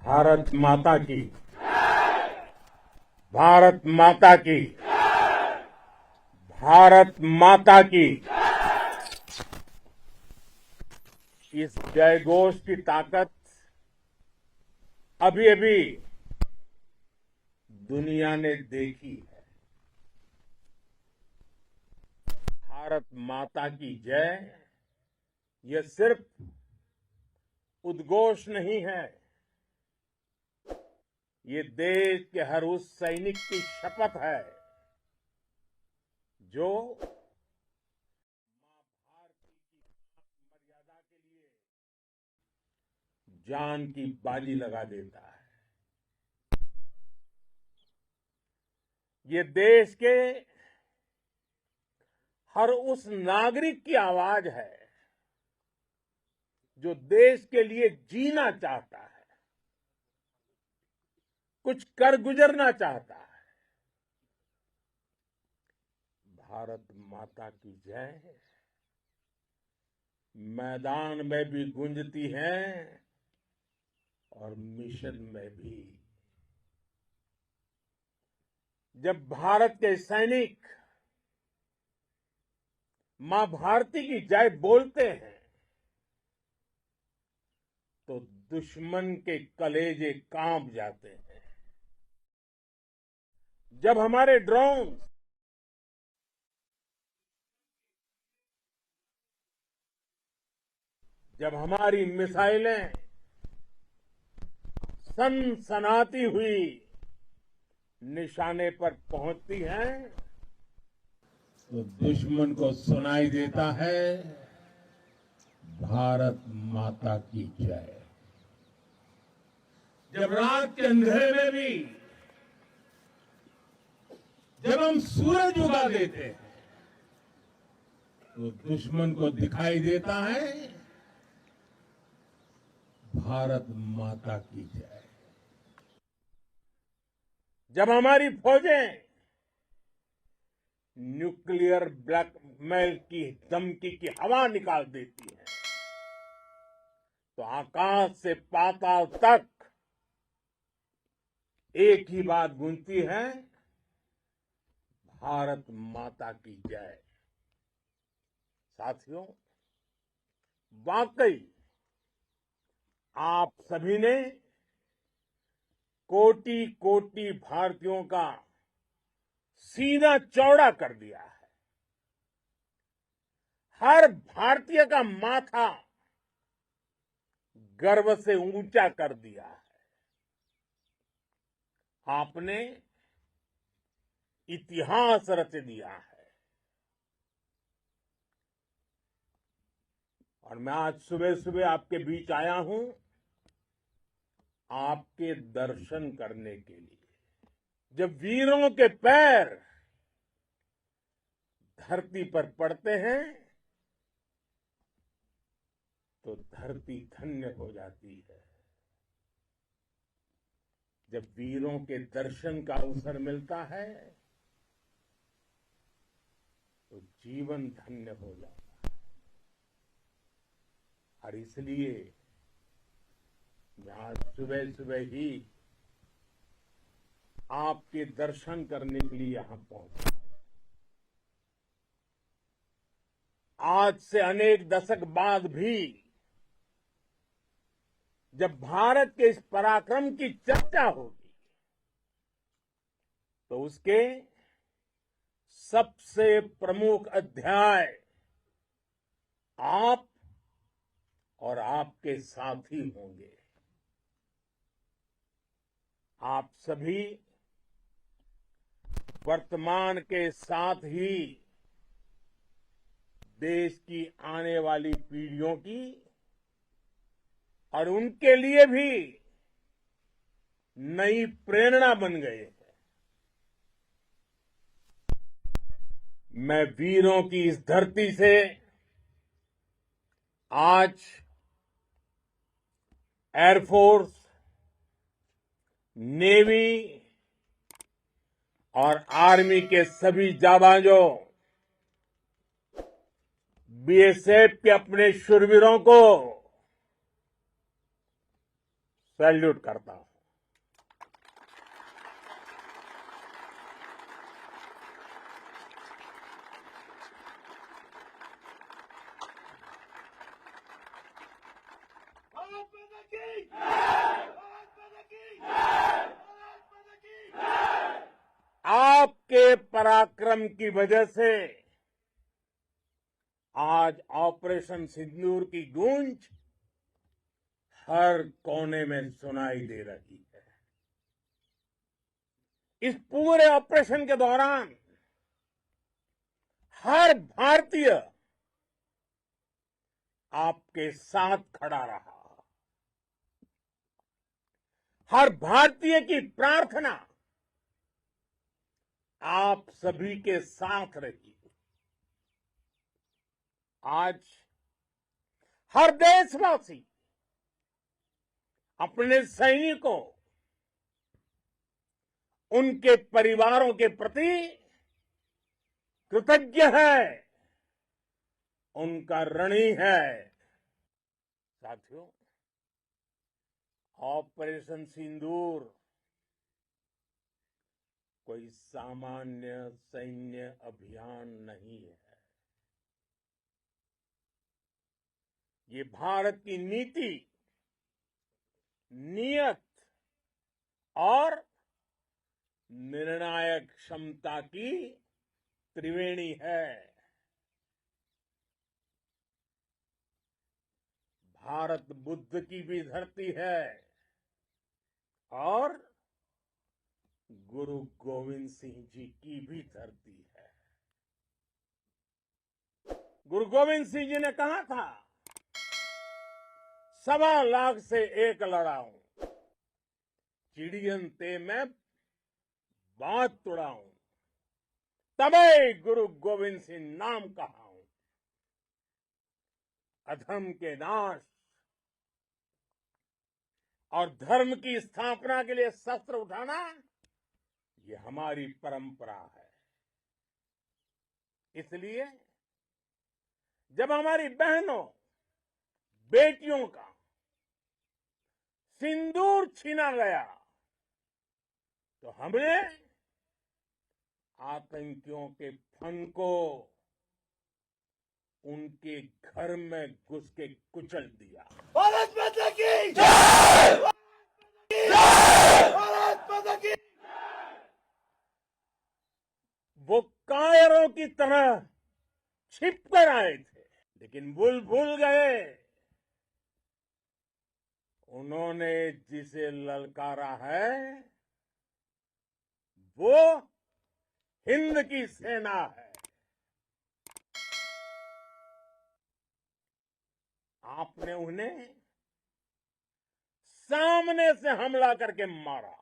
भारत माता की, भारत माता की, भारत माता की। इस जयघोष की ताकत अभी अभी दुनिया ने देखी है। भारत माता की जय यह सिर्फ उद्घोष नहीं है, ये देश के हर उस सैनिक की शपथ है जो मां भारती की मर्यादा के लिए जान की बाजी लगा देता है। ये देश के हर उस नागरिक की आवाज है जो देश के लिए जीना चाहता है, कुछ कर गुजरना चाहता है। भारत माता की जय मैदान में भी गूंजती है और मिशन में भी। जब भारत के सैनिक मां भारती की जय बोलते हैं तो दुश्मन के कलेजे कांप जाते हैं। जब हमारे ड्रोन जब हमारी मिसाइलें सनसनाती हुई निशाने पर पहुंचती हैं तो दुश्मन को सुनाई देता है भारत माता की जय। जब रात के अंधेरे में भी जब हम सूरज उगा देते हैं तो दुश्मन को दिखाई देता है भारत माता की जय। जब हमारी फौजें न्यूक्लियर ब्लैकमेल की धमकी की हवा निकाल देती है तो आकाश से पाताल तक एक ही बात गूंजती है भारत माता की जय। साथियों, वाकई आप सभी ने कोटि कोटि भारतीयों का सीना चौड़ा कर दिया है। हर भारतीय का माथा गर्व से ऊंचा कर दिया है। आपने इतिहास रच दिया है। और मैं आज सुबह सुबह आपके बीच आया हूं आपके दर्शन करने के लिए। जब वीरों के पैर धरती पर पड़ते हैं तो धरती धन्य हो जाती है। जब वीरों के दर्शन का अवसर मिलता है तो जीवन धन्य हो जाता है। और इसलिए मैं आज सुबह सुबह ही आपके दर्शन करने के लिए यहां पहुंचा। आज से अनेक दशक बाद भी जब भारत के इस पराक्रम की चर्चा होगी तो उसके सबसे प्रमुख अध्याय आप और आपके साथी होंगे। आप सभी वर्तमान के साथ ही देश की आने वाली पीढ़ियों की और उनके लिए भी नई प्रेरणा बन गए हैं। मैं वीरों की इस धरती से आज एयरफोर्स, नेवी और आर्मी के सभी जाबाजों, बीएसएफ के अपने शूरवीरों को सैल्यूट करता हूं। आपके पराक्रम की वजह से आज ऑपरेशन सिंदूर की गूंज हर कोने में सुनाई दे रही है। इस पूरे ऑपरेशन के दौरान हर भारतीय आपके साथ खड़ा रहा। हर भारतीय की प्रार्थना आप सभी के साथ रही। आज हर देशवासी अपने सैनिकों, उनके परिवारों के प्रति कृतज्ञ है, उनका ऋणी है। साथियों, ऑपरेशन सिंदूर कोई सामान्य सैन्य अभियान नहीं है। ये भारत की नीति, नियत और निर्णायक क्षमता की त्रिवेणी है। भारत बुद्ध की भी धरती है और गुरु गोविंद सिंह जी की भी धरती है। गुरु गोविंद सिंह जी ने कहा था, 1.25 लाख से एक लड़ाऊं, चिड़ियन ते मैं बात तुड़ाऊं, तबे गुरु गोविंद सिंह नाम कहाऊं। अधर्म के नाश और धर्म की स्थापना के लिए शस्त्र उठाना, ये हमारी परंपरा है। इसलिए जब हमारी बहनों, बेटियों का सिंदूर छीना गया, तो हमने आतंकियों के फन को उनके घर में घुस के कुचल दिया। भारत माता की जय! भारत माता की! वो कायरों की तरह छिप कर आए थे, लेकिन भूल गए उन्होंने जिसे ललकारा है वो हिंद की सेना है। आपने उन्हें सामने से हमला करके मारा।